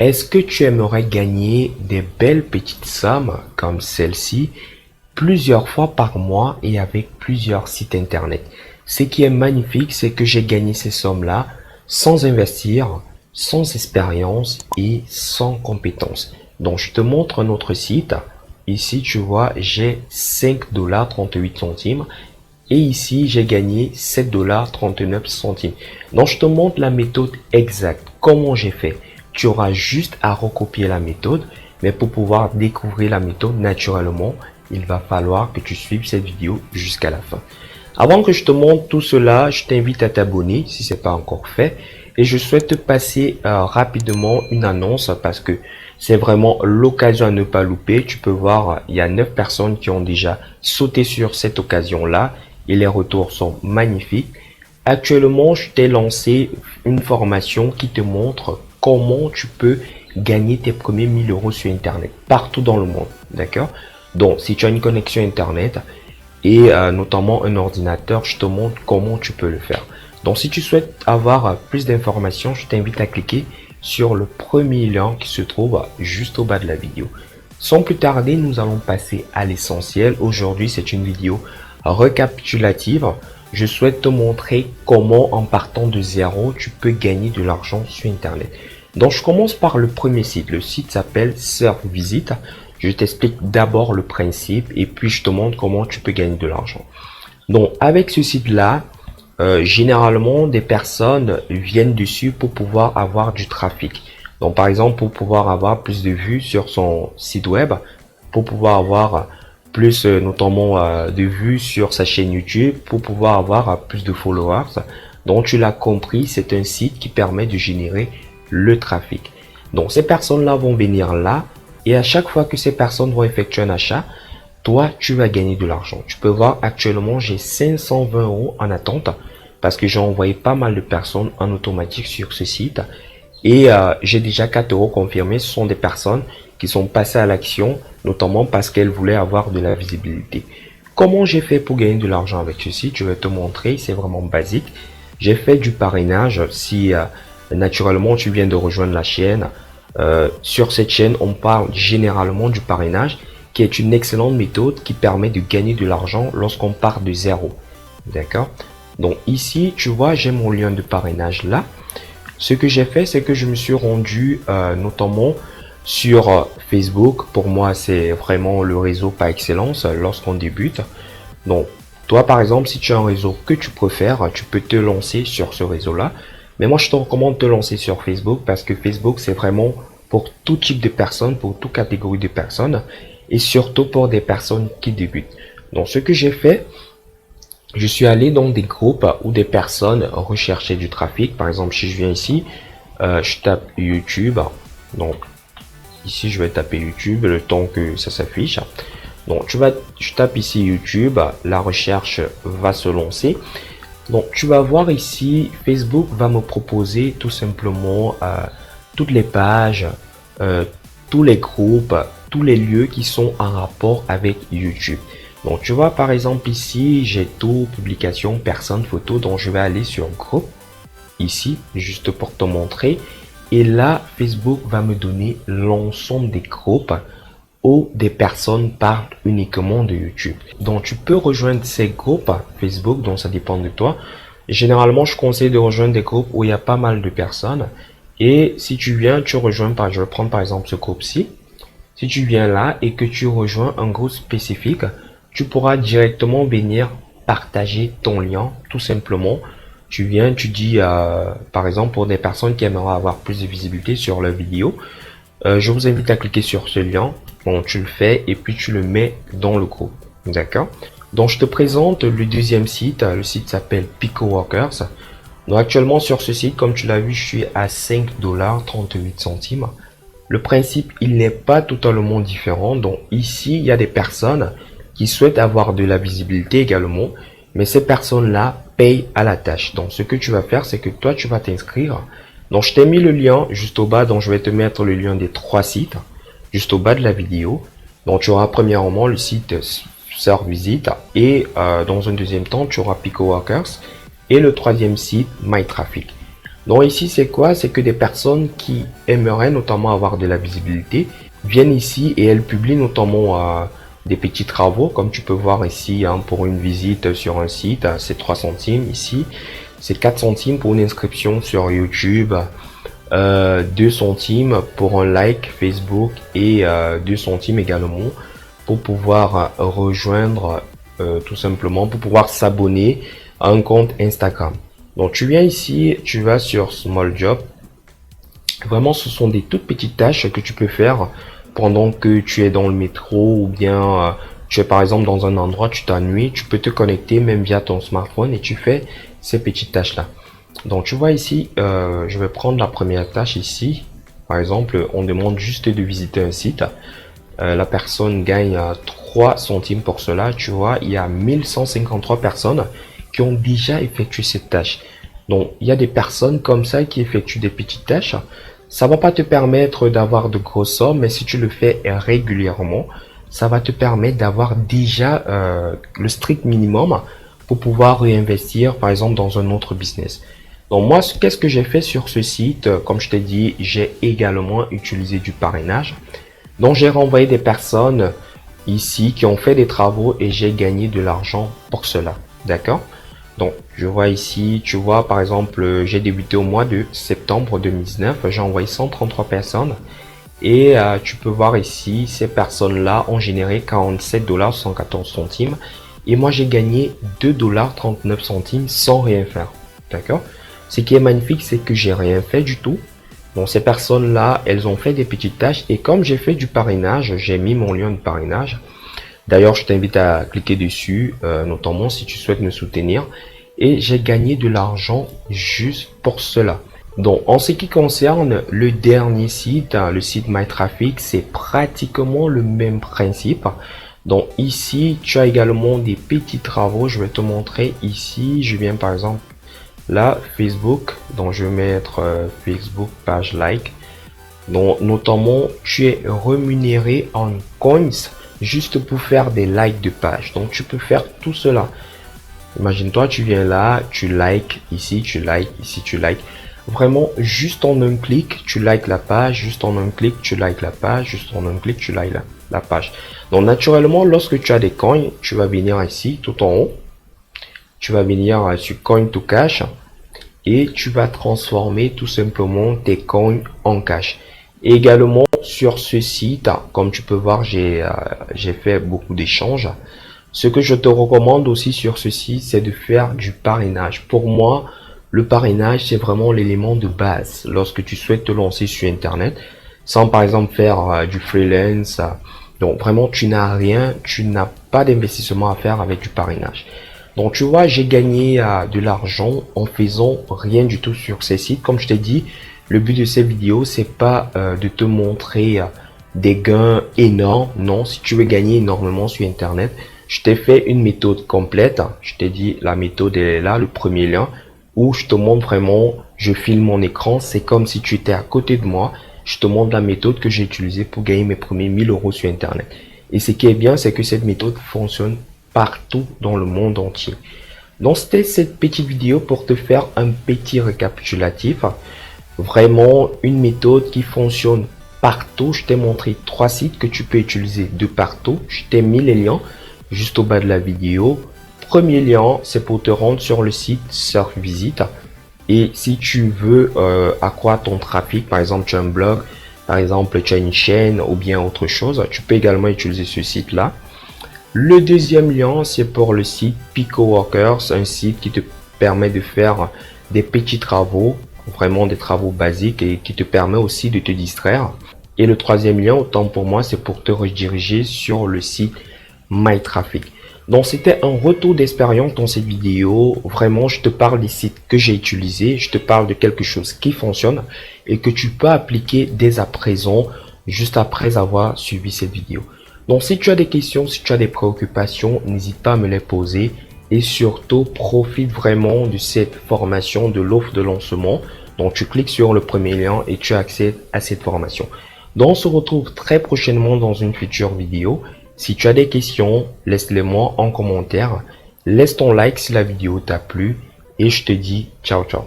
Est-ce que tu aimerais gagner des belles petites sommes comme celle-ci plusieurs fois par mois et avec plusieurs sites internet? Ce qui est magnifique, c'est que j'ai gagné ces sommes-là sans investir, sans expérience et sans compétences. Donc, je te montre notre site. Ici, tu vois, j'ai 5,38 $. Et ici, j'ai gagné 7,39 $. Donc, je te montre la méthode exacte. Comment j'ai fait? Tu auras juste à recopier la méthode. Mais pour pouvoir découvrir la méthode naturellement, il va falloir que tu suives cette vidéo jusqu'à la fin. Avant que je te montre tout cela, je t'invite à t'abonner si ce n'est pas encore fait. Et je souhaite te passer rapidement une annonce parce que c'est vraiment l'occasion à ne pas louper. Tu peux voir, il y a 9 personnes qui ont déjà sauté sur cette occasion-là et les retours sont magnifiques. Actuellement, je t'ai lancé une formation qui te montre comment tu peux gagner tes premiers 1000 € sur Internet partout dans le monde. D'accord? Donc, si tu as une connexion Internet et notamment un ordinateur, je te montre comment tu peux le faire. Donc, si tu souhaites avoir plus d'informations, je t'invite à cliquer sur le premier lien qui se trouve juste au bas de la vidéo. Sans plus tarder, nous allons passer à l'essentiel. Aujourd'hui, c'est une vidéo récapitulative. Je souhaite te montrer comment, en partant de zéro, tu peux gagner de l'argent sur Internet. Donc, je commence par le premier site. Le site s'appelle SurfVisit. Je t'explique d'abord le principe et puis je te montre comment tu peux gagner de l'argent. Donc, avec ce site-là, généralement, des personnes viennent dessus pour pouvoir avoir du trafic. Donc, par exemple, pour pouvoir avoir plus de vues sur son site web, pour pouvoir avoir plus notamment de vues sur sa chaîne YouTube, pour pouvoir avoir plus de followers. Donc, tu l'as compris, c'est un site qui permet de générer le trafic. Donc, ces personnes-là vont venir là et à chaque fois que ces personnes vont effectuer un achat, toi, tu vas gagner de l'argent. Tu peux voir actuellement, j'ai 520 € en attente parce que j'ai envoyé pas mal de personnes en automatique sur ce site et j'ai déjà 4 € confirmés. Ce sont des personnes qui sont passées à l'action, notamment parce qu'elles voulaient avoir de la visibilité. Comment j'ai fait pour gagner de l'argent avec ce site? Je vais te montrer, c'est vraiment basique. J'ai fait du parrainage. Si naturellement tu viens de rejoindre la chaîne, sur cette chaîne, on parle généralement du parrainage, qui est une excellente méthode qui permet de gagner de l'argent lorsqu'on part de zéro. D'accord? Donc ici, tu vois, j'ai mon lien de parrainage là. Ce que j'ai fait, c'est que je me suis rendu notamment sur Facebook. Pour moi, c'est vraiment le réseau par excellence lorsqu'on débute. Donc, toi, par exemple, si tu as un réseau que tu préfères, tu peux te lancer sur ce réseau-là. Mais moi, je te recommande de te lancer sur Facebook parce que Facebook, c'est vraiment pour tout type de personnes, pour toute catégorie de personnes et surtout pour des personnes qui débutent. Donc, ce que j'ai fait, je suis allé dans des groupes où des personnes recherchaient du trafic. Par exemple, si je viens ici, je tape YouTube. Donc, ici, je vais taper YouTube le temps que ça s'affiche. Donc, je tape ici YouTube, la recherche va se lancer. Donc, tu vas voir ici, Facebook va me proposer tout simplement toutes les pages, tous les groupes, tous les lieux qui sont en rapport avec YouTube. Donc, tu vois, par exemple, ici, j'ai tout, publication, personnes, photos. Donc, je vais aller sur groupe, ici, juste pour te montrer. Et là, Facebook va me donner l'ensemble des groupes où des personnes parlent uniquement de YouTube. Donc, tu peux rejoindre ces groupes Facebook, donc ça dépend de toi. Généralement, je conseille de rejoindre des groupes où il y a pas mal de personnes. Et si tu viens, tu rejoins, je vais prendre par exemple ce groupe-ci. Si tu viens là et que tu rejoins un groupe spécifique, tu pourras directement venir partager ton lien, tout simplement. Tu viens, tu dis, par exemple, pour des personnes qui aimeraient avoir plus de visibilité sur la vidéo, je vous invite à cliquer sur ce lien. Bon, tu le fais et puis tu le mets dans le groupe. D'accord? Donc, je te présente le deuxième site. Le site s'appelle PicoWorkers. Donc, actuellement, sur ce site, comme tu l'as vu, je suis à 5,38 $. Le principe, il n'est pas totalement différent. Donc, ici, il y a des personnes qui souhaitent avoir de la visibilité également. Mais ces personnes-là payent à la tâche. Donc, ce que tu vas faire, c'est que toi, tu vas t'inscrire. Donc, je t'ai mis le lien juste au bas. Donc, je vais te mettre le lien des 3 sites juste au bas de la vidéo. Donc, tu auras premièrement le site SurfVisit et dans un deuxième temps, tu auras PicoWorkers et le troisième site MyTraffic. Donc ici, c'est quoi? C'est que des personnes qui aimeraient notamment avoir de la visibilité viennent ici et elles publient notamment des petits travaux, comme tu peux voir ici, hein, pour une visite sur un site, c'est 3 centimes ici, c'est 4 centimes pour une inscription sur YouTube, 2 centimes pour un like Facebook et 2 centimes également pour pouvoir rejoindre, tout simplement, pour pouvoir s'abonner à un compte Instagram. Donc tu viens ici, tu vas sur Small Job. Vraiment, ce sont des toutes petites tâches que tu peux faire pendant que tu es dans le métro ou bien tu es par exemple dans un endroit, tu t'ennuies, tu peux te connecter même via ton smartphone et tu fais ces petites tâches-là. Donc tu vois ici, je vais prendre la première tâche ici. Par exemple, on demande juste de visiter un site. La personne gagne 3 centimes pour cela. Tu vois, il y a 1153 personnes qui ont déjà effectué cette tâche. Donc, il y a des personnes comme ça qui effectuent des petites tâches. Ça va pas te permettre d'avoir de grosses sommes, mais si tu le fais régulièrement, ça va te permettre d'avoir déjà le strict minimum pour pouvoir réinvestir, par exemple, dans un autre business. Donc moi, qu'est-ce que j'ai fait sur ce site? Comme je t'ai dit, j'ai également utilisé du parrainage. Donc j'ai renvoyé des personnes ici qui ont fait des travaux et j'ai gagné de l'argent pour cela. D'accord? Donc je vois ici, tu vois par exemple, j'ai débuté au mois de septembre 2019. J'ai envoyé 133 personnes. Et tu peux voir ici, ces personnes-là ont généré 47,114 $. Et moi, j'ai gagné 2,39 $ sans rien faire. D'accord? Ce qui est magnifique, c'est que j'ai rien fait du tout. Donc, ces personnes-là, elles ont fait des petites tâches. Et comme j'ai fait du parrainage, j'ai mis mon lien de parrainage. D'ailleurs, je t'invite à cliquer dessus, notamment si tu souhaites me soutenir. Et j'ai gagné de l'argent juste pour cela. Donc, en ce qui concerne le dernier site, le site MyTraffic, c'est pratiquement le même principe. Donc, ici, tu as également des petits travaux. Je vais te montrer ici. Je viens par exemple là, Facebook. Donc, je vais mettre Facebook page like. Donc, notamment, tu es rémunéré en coins juste pour faire des likes de page. Donc, tu peux faire tout cela. Imagine-toi, tu viens là, tu likes ici, tu likes ici, tu likes. Vraiment, juste en un clic, tu likes la page. Juste en un clic, tu likes la page. Juste en un clic, tu likes la page. Donc, naturellement, lorsque tu as des coins, tu vas venir ici, tout en haut. Tu vas venir sur Coin to Cash. Et tu vas transformer tout simplement tes coins en cash. Et également, sur ce site, comme tu peux voir, j'ai fait beaucoup d'échanges. Ce que je te recommande aussi sur ce site, c'est de faire du parrainage. Pour moi, le parrainage, c'est vraiment l'élément de base lorsque tu souhaites te lancer sur Internet, sans par exemple faire du freelance. Donc vraiment, tu n'as rien, tu n'as pas d'investissement à faire avec du parrainage. Donc tu vois, j'ai gagné de l'argent en faisant rien du tout sur ces sites. Comme je t'ai dit, le but de ces vidéos, c'est pas de te montrer des gains énormes. Non, si tu veux gagner énormément sur Internet, je t'ai fait une méthode complète. Je t'ai dit, la méthode est là, le premier lien, où je te montre vraiment, je filme mon écran. C'est comme si tu étais à côté de moi. Je te montre la méthode que j'ai utilisée pour gagner mes premiers 1000 € sur Internet. Et ce qui est bien, c'est que cette méthode fonctionne partout dans le monde entier. Donc, c'était cette petite vidéo pour te faire un petit récapitulatif. Vraiment, une méthode qui fonctionne partout. Je t'ai montré 3 sites que tu peux utiliser de partout. Je t'ai mis les liens juste au bas de la vidéo. Premier lien, c'est pour te rendre sur le site SurfVisit. Et si tu veux accroître ton trafic, par exemple, tu as un blog, par exemple, tu as une chaîne ou bien autre chose, tu peux également utiliser ce site-là. Le deuxième lien, c'est pour le site PicoWorkers, un site qui te permet de faire des petits travaux, vraiment des travaux basiques et qui te permet aussi de te distraire. Et le troisième lien, autant pour moi, c'est pour te rediriger sur le site MyTraffic. Donc, c'était un retour d'expérience dans cette vidéo. Vraiment, je te parle des sites que j'ai utilisés. Je te parle de quelque chose qui fonctionne et que tu peux appliquer dès à présent, juste après avoir suivi cette vidéo. Donc, si tu as des questions, si tu as des préoccupations, n'hésite pas à me les poser. Et surtout, profite vraiment de cette formation, de l'offre de lancement. Donc, tu cliques sur le premier lien et tu accèdes à cette formation. Donc, on se retrouve très prochainement dans une future vidéo. Si tu as des questions, laisse-les-moi en commentaire. Laisse ton like si la vidéo t'a plu. Et je te dis ciao ciao.